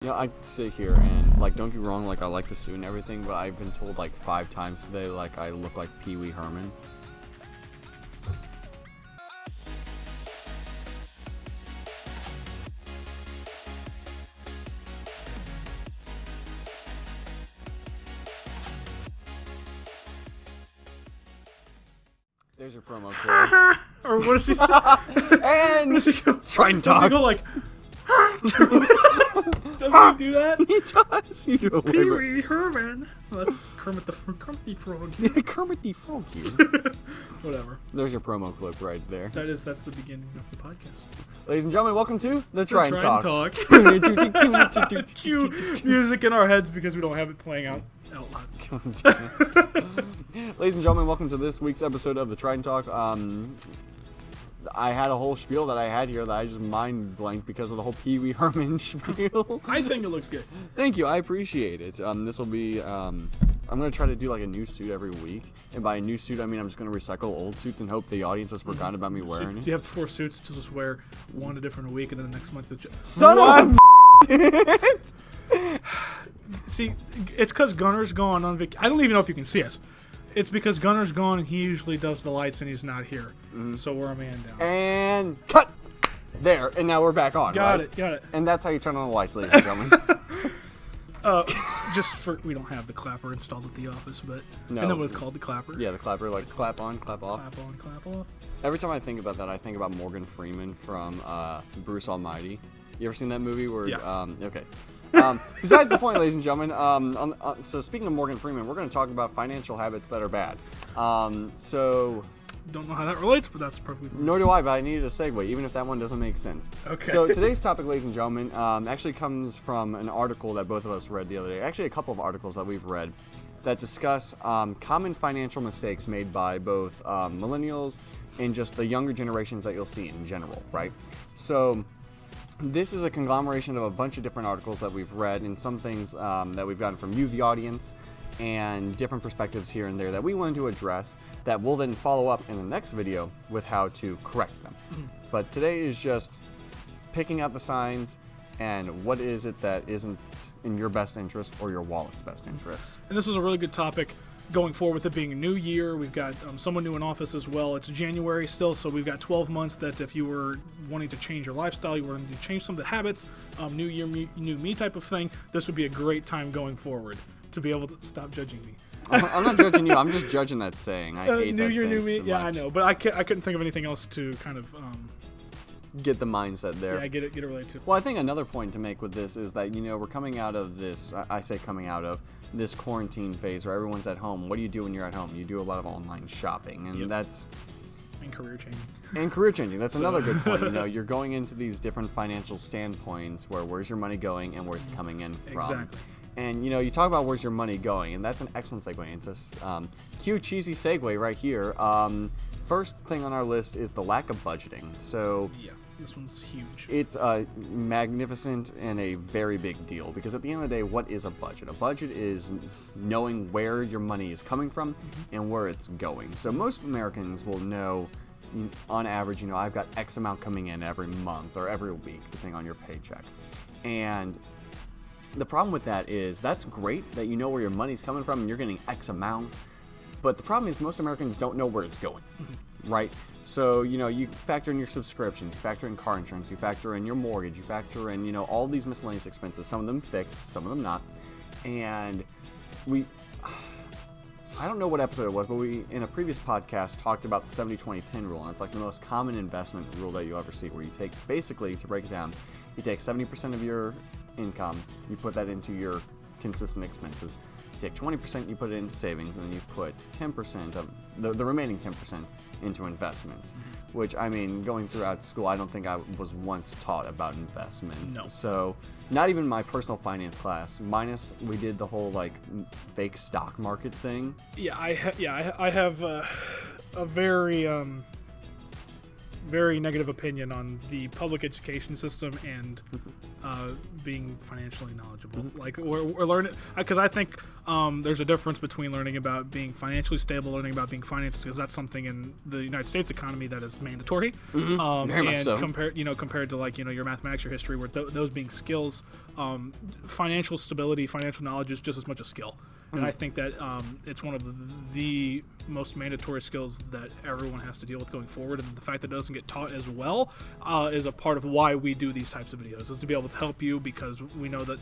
I sit here and, like, don't get me wrong, like, I like the suit and everything, but I've been told, like, 5 times today, like, I look like Pee Wee Herman. There's your promo code. Or what does he say? And Does he go? Trident Does he Talk. go like? Doesn't he do that? He does. You do it way Pee better. Wee Herman. Well, that's Kermit the Frog. Kermit the Frog here. Whatever. There's your promo clip right there. That's the beginning of the podcast. Ladies and gentlemen, welcome to the Trident Talk. Cue music in our heads because we don't have it playing out loud. Ladies and gentlemen, welcome to this week's episode of the Trident Talk. I had a whole spiel that I had here that I just mind blanked because of the whole Pee Wee Herman spiel. I think it looks good. Thank you, I appreciate it. This will be, I'm going to try to do like a new suit every week. And by a new suit, I mean I'm just going to recycle old suits and hope the audience has forgotten about me wearing Do it. you have 4 suits to just wear one a different a week and then the next month? Son of a See, it's because Gunnar's gone on vacation. I don't even know if you can see us. It's because Gunnar's gone and he usually does the lights and he's not here. So we're a man down. And cut! There, and now we're back on, Got right? it. And that's how you turn on the lights, ladies and gentlemen. Just for, we don't have the clapper installed at the office, but No. isn't that what it's called, the clapper? Yeah, the clapper, like clap on, clap off. Clap on, clap off. Every time I think about that, I think about Morgan Freeman from Bruce Almighty. You ever seen that movie? Where? Yeah. Okay. Besides the point, ladies and gentlemen. So speaking of Morgan Freeman, we're going to talk about financial habits that are bad. So Don't know how that relates, but that's perfectly fine. nor do I, but I needed a segue, even if that one doesn't make sense. Okay. So today's topic, ladies and gentlemen, actually comes from an article that both of us read the other day. Actually, a couple of articles that we've read that discuss common financial mistakes made by both millennials and just the younger generations that you'll see in general, right? So this is a conglomeration of a bunch of different articles that we've read and some things that we've gotten from you, the audience, and different perspectives here and there that we wanted to address that we'll then follow up in the next video with how to correct them. But today is just picking out the signs and what is it that isn't in your best interest or your wallet's best interest. And this is a really good topic going forward with it being a new year. We've got someone new in office as well. It's January still, so we've got 12 months that if you were wanting to change your lifestyle, you were wanting to change some of the habits, new year, new me type of thing, this would be a great time going forward to be able to stop judging me. I'm not judging you, I'm just judging that saying. I hate new that year, saying new me. so Yeah, I much. know, but I couldn't think of anything else to kind of Get the mindset there. yeah, get it related to. Well, I think another point to make with this is that, we're coming out of this, I say coming out of this quarantine phase where everyone's at home. What do you do when you're at home? You do a lot of online shopping, and Yep. that's... And career changing. And career changing. That's another good point. You're going into these different financial standpoints where where's your money going and where's it coming in from. Exactly. And, you talk about where's your money going, and that's an excellent segue into cute, cheesy segue right here. First thing on our list is the lack of budgeting. So Yeah, this one's huge. it's magnificent and a very big deal because at the end of the day, what is a budget? A budget is knowing where your money is coming from and where it's going. So most Americans will know, on average, I've got X amount coming in every month or every week, depending on your paycheck. And the problem with that is that's great that you know where your money's coming from and you're getting X amount. But the problem is most Americans don't know where it's going, right? So, you factor in your subscriptions, you factor in car insurance, you factor in your mortgage, you factor in, all these miscellaneous expenses, some of them fixed, some of them not. And I don't know what episode it was, but we, in a previous podcast, talked about the 70-20-10 rule, and it's like the most common investment rule that you'll ever see, where you take, basically, to break it down, you take 70% of your income, you put that into your consistent expenses. You take 20%, you put it into savings, and then you put 10% of the remaining 10% into investments. Which, going throughout school, I don't think I was once taught about investments. No. So, not even my personal finance class. Minus, we did the whole fake stock market thing. Yeah, I have a very very negative opinion on the public education system and being financially knowledgeable. Like we're learning, because I think there's a difference between learning about being financially stable, learning about being finances, because that's something in the United States economy that is mandatory. Very much so. compared to like your mathematics, your history, where those being skills, financial stability, financial knowledge is just as much a skill. And I think that it's one of the most mandatory skills that everyone has to deal with going forward. And the fact that it doesn't get taught as well is a part of why we do these types of videos, is to be able to help you, because we know that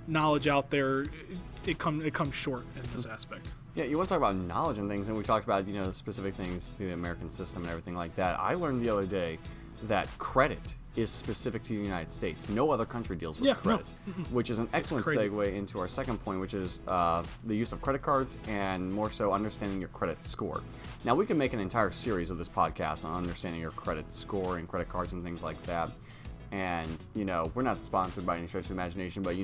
knowledge out there, it comes short in this aspect. Yeah, you want to talk about knowledge and things, and we talked about specific things through the American system and everything like that. I learned the other day that credit is specific to the United States. No other country deals with credit, which is an excellent segue into our second point, which is the use of credit cards, and more so understanding your credit score. Now, we can make an entire series of this podcast on understanding your credit score and credit cards and things like that. And, we're not sponsored by any stretch of the imagination, but,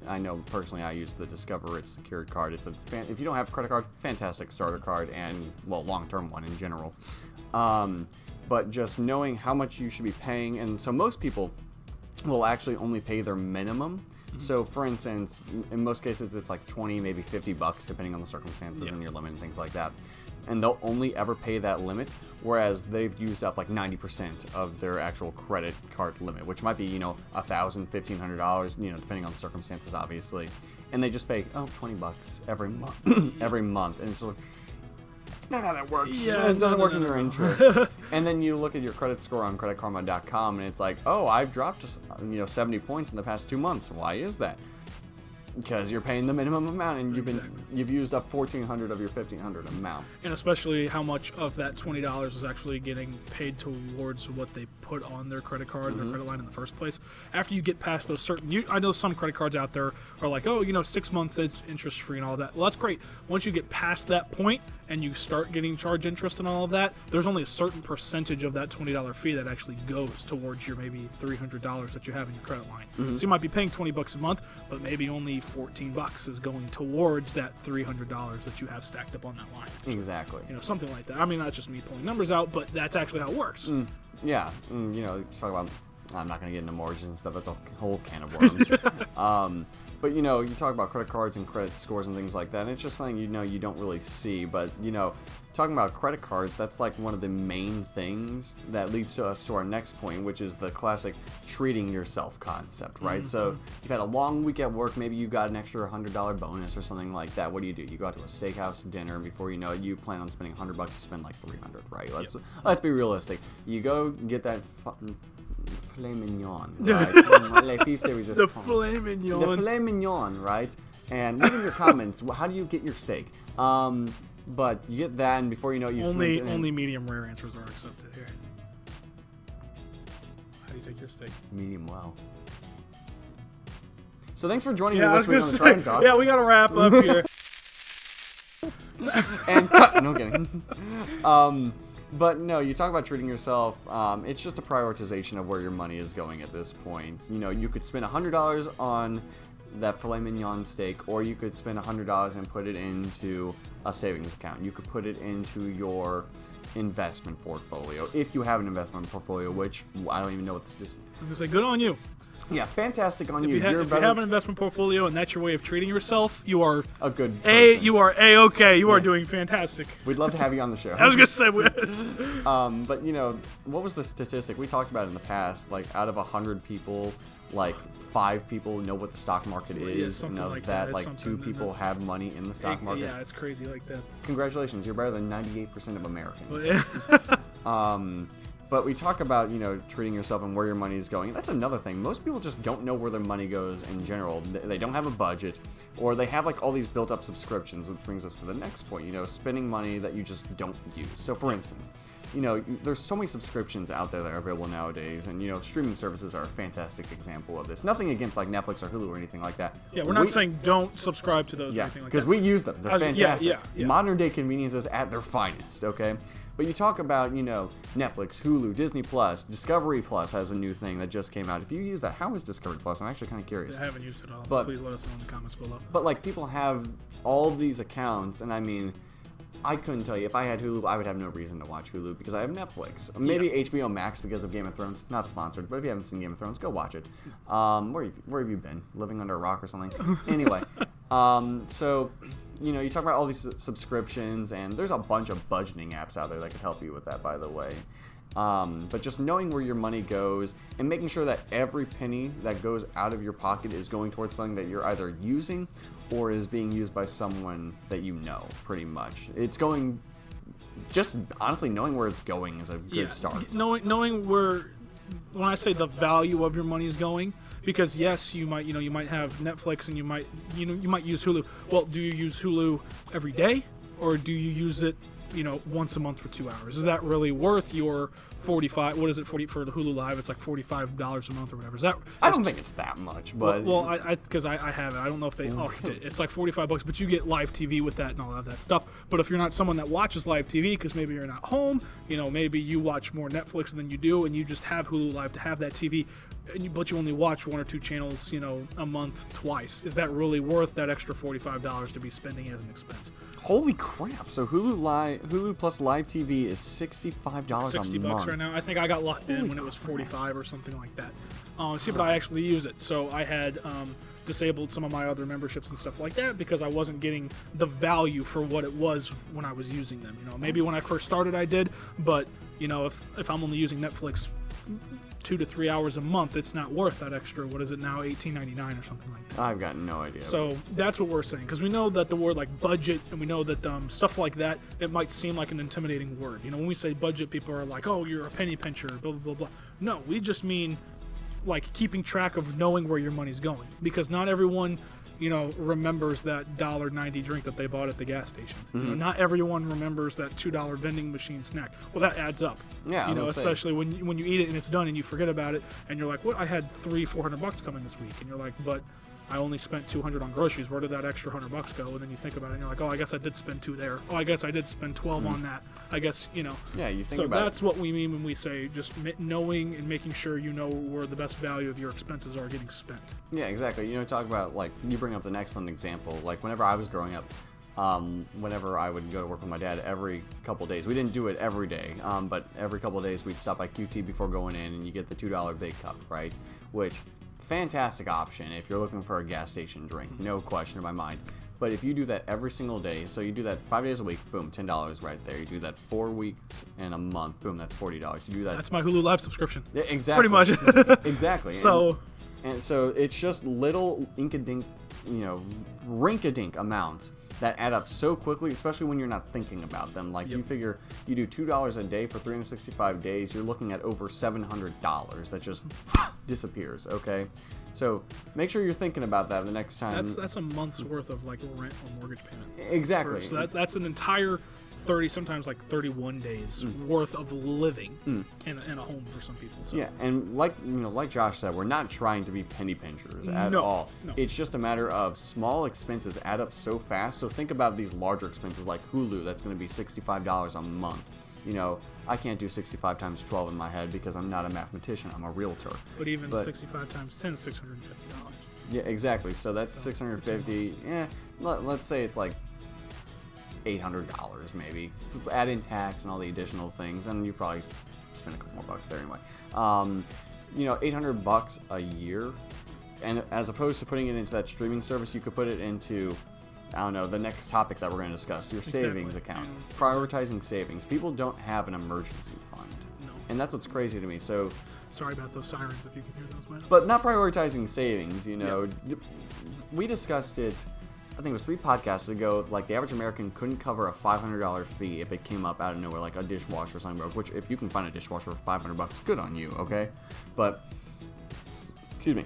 I know personally I use the Discover Rich secured card. It's if you don't have a credit card, fantastic starter card, and, well, long-term one in general. But just knowing how much you should be paying, and so most people will actually only pay their minimum. So, for instance, in most cases it's like 20, maybe $50, depending on the circumstances and your limit and things like that. And they'll only ever pay that limit, whereas they've used up like 90% of their actual credit card limit, which might be, $1,000, $1,500, depending on the circumstances, obviously. And they just pay, $20 every month, every month. And it's like, that's not how that works. Yeah, it doesn't work in your interest. And then you look at your credit score on creditkarma.com, and it's like, I've dropped 70 points in the past 2 months. Why is that? Because you're paying the minimum amount, and you've used up $1,400 of your $1,500 amount. And especially how much of that $20 is actually getting paid towards what they put on their credit card, their credit line in the first place. After you get past those I know some credit cards out there are like, 6 months it's interest free and all that. Well, that's great. Once you get past that point and you start getting charged interest and all of that, there's only a certain percentage of that $20 fee that actually goes towards your maybe $300 that you have in your credit line. So you might be paying $20 a month, but maybe only $14 is going towards that $300 that you have stacked up on that line. Exactly. Something like that. I mean, that's just me pulling numbers out, but that's actually how it works. Yeah. Talk about, I'm not going to get into mortgages and stuff. That's a whole can of worms. But, you talk about credit cards and credit scores and things like that, and it's just something, you don't really see. But, talking about credit cards, that's like one of the main things that leads to us to our next point, which is the classic treating yourself concept, right? So you've had a long week at work, maybe you got an extra $100 bonus or something like that. What do? You go out to a steakhouse dinner, and before you know it, you plan on spending $100, you spend like $300, right? Let's be realistic. You go get that filet mignon, right? The filet mignon. The filet mignon, right? And leave in your comments, how do you get your steak? But you get that, and before you know it, only medium rare answers are accepted here. How do you take your steak? Medium well. So thanks for joining me this week on the Trident Talk. Yeah, we gotta wrap up here. And cut. No kidding. But no, you talk about treating yourself. It's just a prioritization of where your money is going at this point. You could spend $100 on that filet mignon steak, or you could spend $100 and put it into a savings account. You could put it into your investment portfolio, if you have an investment portfolio, which I don't even know what this is. I'm gonna say, good on you. Yeah, fantastic on you. If you have an investment portfolio and that's your way of treating yourself, you are a good person. You are A-okay. You are doing fantastic. We'd love to have you on the show. I was gonna say. But what was the statistic? We talked about it in the past. Like, out of 100 people, like 5 people know what the stock market is, and of that, like 2 people have money in the stock market. Yeah, it's crazy like that. Congratulations, you're better than 98% of Americans. Well, yeah. But we talk about, treating yourself and where your money is going. That's another thing. Most people just don't know where their money goes in general. They don't have a budget, or they have like all these built-up subscriptions, which brings us to the next point, spending money that you just don't use. So for instance, there's so many subscriptions out there that are available nowadays, and, streaming services are a fantastic example of this. Nothing against like Netflix or Hulu or anything like that. Yeah, we're not saying don't subscribe to those or anything like that. because we use them. They're fantastic. Yeah. Modern day conveniences at their finest, okay? But you talk about, Netflix, Hulu, Disney Plus, Discovery Plus has a new thing that just came out. If you use that, how is Discovery Plus? I'm actually kind of curious. I haven't used it at all, so please let us know in the comments below. But, like, people have all these accounts, and I mean, I couldn't tell you. If I had Hulu, I would have no reason to watch Hulu because I have Netflix. Maybe HBO Max because of Game of Thrones. Not sponsored, but if you haven't seen Game of Thrones, go watch it. Where have you been? Living under a rock or something? Anyway, so, you talk about all these subscriptions, and there's a bunch of budgeting apps out there that could help you with that, by the way. But just knowing where your money goes and making sure that every penny that goes out of your pocket is going towards something that you're either using or is being used by someone that you know, pretty much. It's going, just honestly knowing where it's going is a good start. Knowing where, when I say the value of your money is going, because yes, you might have Netflix and you might use Hulu. Well, do you use Hulu every day, or do you use it once a month for 2 hours? Is that really worth your $45? What is it for the Hulu Live? It's like $45 a month or whatever. Is that? I don't think it's that much, but because I have it. I don't know if they upped it. It's like $45, but you get live TV with that and all of that stuff. But if you're not someone that watches live TV, because maybe you're not home, maybe you watch more Netflix than you do, and you just have Hulu Live to have that TV, but you only watch one or two channels, a month twice. Is that really worth that extra $45 to be spending as an expense? Holy crap! So Hulu plus live TV is $65 a month. $60 right now. I think I got locked in when it was $45 or something like that. But I actually use it. So I had disabled some of my other memberships and stuff like that because I wasn't getting the value for what it was when I was using them. Maybe when I first started I did, but if I'm only using Netflix 2 to 3 hours a month, it's not worth that extra. What is it now? $18.99 or something like that. I've got no idea. So that's what we're saying, because we know that the word like budget, and we know that stuff like that, it might seem like an intimidating word. When we say budget, people are like, oh, you're a penny pincher, blah, blah, blah, blah. No, we just mean like keeping track of knowing where your money's going, because not everyone remembers that $1.90 drink that they bought at the gas station. Mm-hmm. Not everyone remembers that $2 vending machine snack. Well, that adds up. Yeah, especially when you eat it and it's done and you forget about it and you're like, what? I had $400 come in this week, and you're like, but I only spent $200 on groceries. Where did that extra $100 go? And then you think about it and you're like, oh, I guess I did spend $2 there. Oh, I guess I did spend $12 on that. I guess Yeah, you think so about that's what we mean when we say just knowing and making sure you know where the best value of your expenses are getting spent. Yeah, exactly. Talk about, like, you bring up an excellent example. Like, whenever I was growing up, whenever I would go to work with my dad every couple days, we didn't do it every day, but every couple days we'd stop by QT before going in, and you get the $2 big cup, right? Which, fantastic option if you're looking for a gas station drink, no question in my mind. But if you do that every single day, so you do that 5 days a week, boom, $10 right there. You do that 4 weeks in a month, boom, that's $40. You do that. That's my Hulu Live subscription. Yeah, exactly. Pretty much. Exactly. So. And so it's just little rink-a-dink amounts that add up so quickly, especially when you're not thinking about them. Like, you figure you do $2 a day for 365 days, you're looking at over $700 that just disappears, okay? So make sure you're thinking about that the next time. That's a month's worth of like rent or mortgage payment. Exactly. So that's an entire 30, sometimes like 31 days worth of living in a home for some people. So. Yeah, and like Josh said, we're not trying to be penny pinchers at all. No. It's just a matter of small expenses add up so fast. So think about these larger expenses like Hulu. That's going to be $65 a month. I can't do 65 times 12 in my head because I'm not a mathematician. I'm a realtor. But 65 times 10 is $650. Yeah, exactly. So that's $650. Yeah, let's say it's like $800 maybe. Add in tax and all the additional things, and you probably spend a couple more bucks there anyway. $800 a year, and as opposed to putting it into that streaming service, you could put it into, I don't know, the next topic that we're going to discuss, your savings account. Prioritizing savings. People don't have an emergency fund. No. And that's what's crazy to me. So sorry about those sirens if you can hear those, man. But not prioritizing savings, We discussed it, I think it was 3 podcasts ago, like the average American couldn't cover a $500 fee if it came up out of nowhere, like a dishwasher or something broke, which if you can find a dishwasher for $500, good on you, okay? But, excuse me.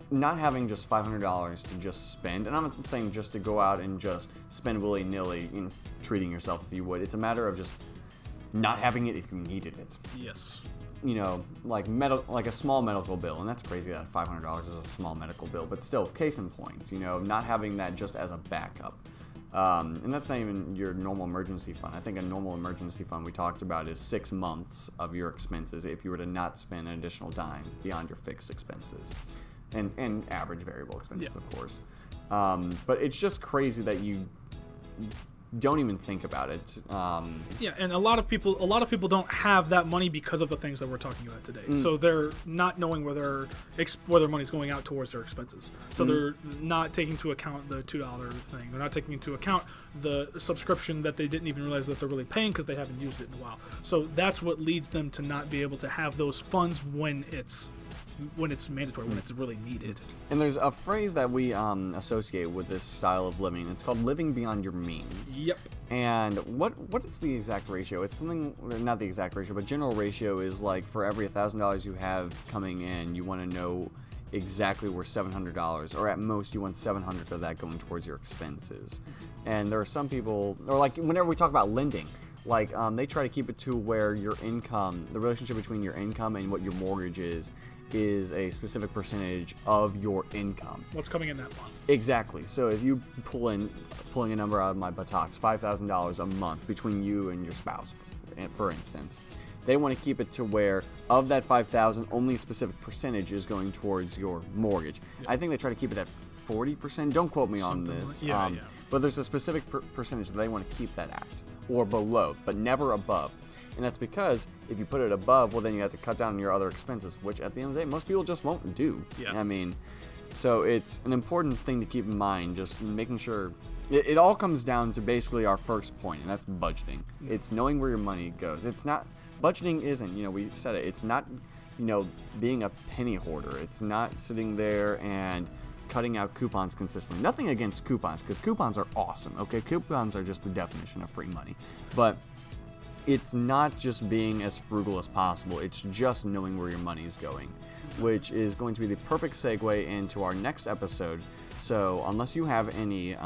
Not having just $500 to just spend, and I'm not saying just to go out and just spend willy-nilly, treating yourself if you would. It's a matter of just not having it if you needed it. Yes. Like a small medical bill, and that's crazy that $500 is a small medical bill, but still, case in point, not having that just as a backup. And that's not even your normal emergency fund. I think a normal emergency fund we talked about is 6 months of your expenses if you were to not spend an additional dime beyond your fixed expenses. And average variable expenses, of course. But it's just crazy that you don't even think about it. Yeah, and a lot of people don't have that money because of the things that we're talking about today. So they're not knowing where their money's going out towards their expenses. So they're not taking into account the $2 thing. They're not taking into account the subscription that they didn't even realize that they're really paying because they haven't used it in a while. So that's what leads them to not be able to have those funds when it's mandatory, when it's really needed. And there's a phrase that we associate with this style of living. It's called living beyond your means. Yep. And what is the exact ratio? It's something, not the exact ratio, but general ratio is like for every $1,000 you have coming in, you want to know exactly where $700, or at most you want 700 of that going towards your expenses. And there are some people, or like whenever we talk about lending, like they try to keep it to where your income, the relationship between your income and what your mortgage is a specific percentage of your income. What's coming in that month? Exactly. So if you pulling a number out of my buttocks, $5,000 a month between you and your spouse, for instance, they want to keep it to where of that $5,000, only a specific percentage is going towards your mortgage. Yep. I think they try to keep it at 40%. Don't quote me on this. But there's a specific percentage that they want to keep that at, or below, but never above. And that's because if you put it above, well, then you have to cut down on your other expenses, which at the end of the day, most people just won't do. Yeah. I mean, so it's an important thing to keep in mind, just making sure. It all comes down to basically our first point, and that's budgeting. Mm-hmm. It's knowing where your money goes. It's not, budgeting isn't, we said it, it's not, being a penny hoarder. It's not sitting there and cutting out coupons consistently. Nothing against coupons, because coupons are awesome, okay? Coupons are just the definition of free money. But it's not just being as frugal as possible. It's just knowing where your money is going, which is going to be the perfect segue into our next episode. So unless you have any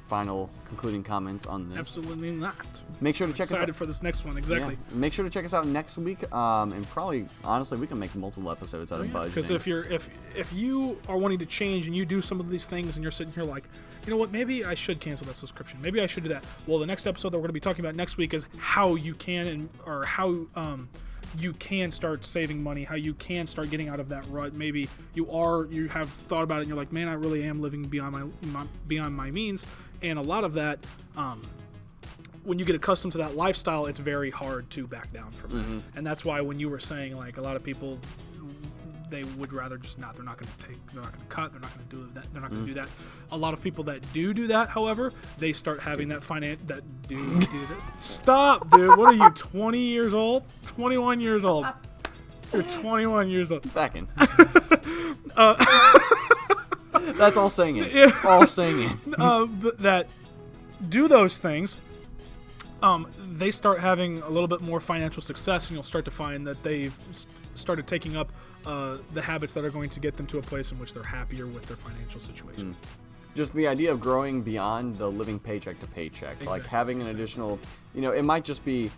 final concluding comments on this. Absolutely not. Make sure to check us out. Excited for this next one, exactly. Yeah. Make sure to check us out next week, and probably, honestly, we can make multiple episodes out of budgeting. Because if you are wanting to change and you do some of these things and you're sitting here like, you know what, maybe I should cancel that subscription. Maybe I should do that. Well, the next episode that we're going to be talking about next week is how you can you can start saving money, how you can start getting out of that rut. Maybe you have thought about it and you're like, man, I really am living beyond my means. And a lot of that, when you get accustomed to that lifestyle, it's very hard to back down from that. And that's why when you were saying, like, a lot of people, they would rather just not. They're not going to cut. They're not going to do that. They're not going to do that. A lot of people that do that, however, they start having that do that. Stop, dude. What are you, 20 years old? 21 years old. You're 21 years old. Back in. That's all staying in. Yeah. All staying in. That do those things. They start having a little bit more financial success, and you'll start to find that they've started taking up the habits that are going to get them to a place in which they're happier with their financial situation. Just the idea of growing beyond the living paycheck to paycheck, exactly. Like having an additional, it might just be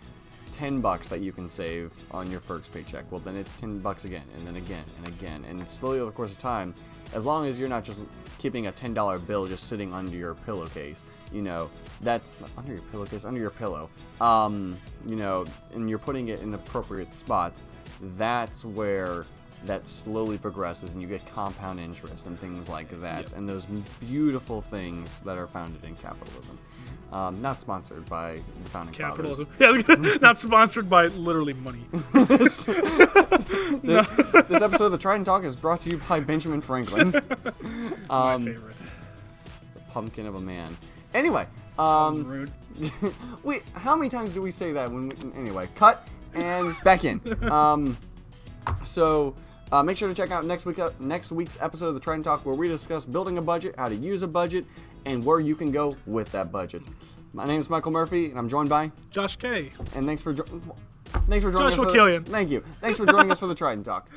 $10 that you can save on your first paycheck. Well, then it's $10 again, and then again, and again, and slowly over the course of time, as long as you're not just keeping a $10 bill just sitting under your pillowcase, that's under your pillowcase, under your pillow, and you're putting it in appropriate spots, that's where that slowly progresses and you get compound interest and things like that. Yep. And those beautiful things that are founded in capitalism. Not sponsored by the founding capitalism. fathers. Yeah, not sponsored by literally money. This episode of the Trident Talk is brought to you by Benjamin Franklin. My favorite. The pumpkin of a man. Anyway, rude. Wait, how many times do we say that anyway, cut and back in. So make sure to check out next week's episode of the Trident Talk, where we discuss building a budget, how to use a budget, and where you can go with that budget. My name is Michael Murphy, and I'm joined by Josh K. And thanks for joining us. Joshua Killian. Thank you. Thanks for joining us for the Trident Talk.